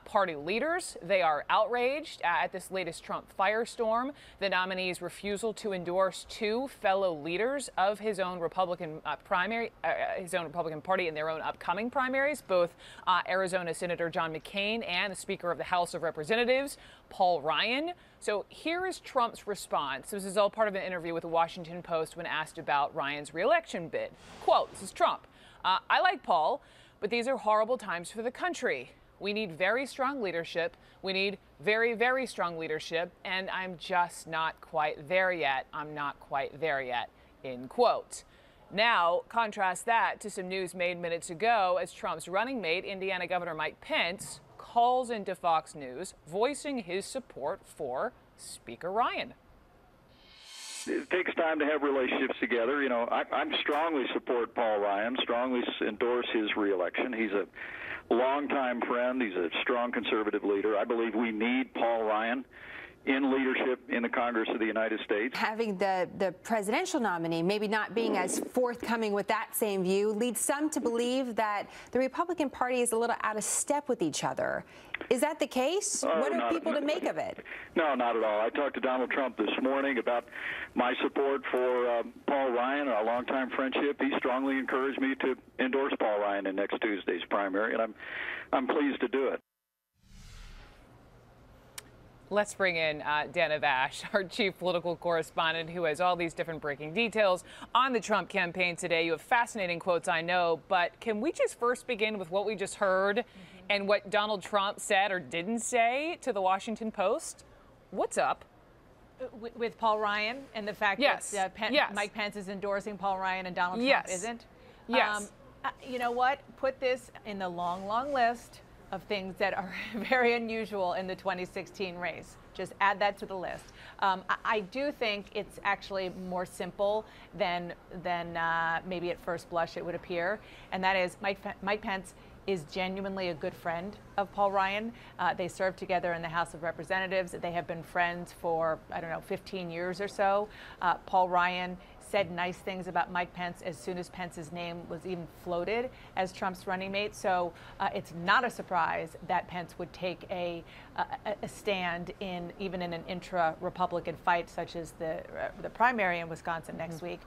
party leaders. They are outraged at this latest Trump firestorm. The nominee's refusal to endorse two fellow leaders of his own Republican his own Republican Party in their own upcoming primaries, both Arizona Senator John McCain and the Speaker of the House of Representatives, Paul Ryan. So here is Trump's response. This is all part of an interview with the Washington Post when asked about Ryan's reelection bid. Quote, this is Trump. I like Paul, but these are horrible times for the country. We need very strong leadership. We need very, very strong leadership. And I'm just not quite there yet. I'm not quite there yet, end quote. Now, contrast that to some news made minutes ago as Trump's running mate, Indiana Governor Mike Pence, calls into Fox News, voicing his support for Speaker Ryan. It takes time to have relationships together. You know, I strongly support Paul Ryan, strongly endorse his reelection. He's a longtime friend. He's a strong conservative leader. I believe we need Paul Ryan in leadership in the Congress of the United States. Having the presidential nominee maybe not being as forthcoming with that same view leads some to believe that the Republican Party is a little out of step with each other. Is that the case? What are people to make of it? No, not at all. I talked to Donald Trump this morning about my support for Paul Ryan, our longtime friendship. He strongly encouraged me to endorse Paul Ryan in next Tuesday's primary, and I'm pleased to do it. Let's bring in Dana Bash, our chief political correspondent, who has all these different breaking details on the Trump campaign today. You have fascinating quotes, I know, but can we just first begin with what we just heard and what Donald Trump said or didn't say to the Washington Post? What's up? With Paul Ryan and the fact that Mike Pence is endorsing Paul Ryan and Donald Trump isn't? Yes. You know what? Put this in the long, long list of things that are very unusual in the 2016 race. Just add that to the list. I do think it's actually more simple than maybe at first blush it would appear, and that is Mike Pence is genuinely a good friend of Paul Ryan. They served together in the House of Representatives. They have been friends for, 15 years or so. Paul Ryan said nice things about Mike Pence as soon as Pence's name was even floated as Trump's running mate. So it's not a surprise that Pence would take a stand even in an intra-Republican fight such as the primary in Wisconsin next week.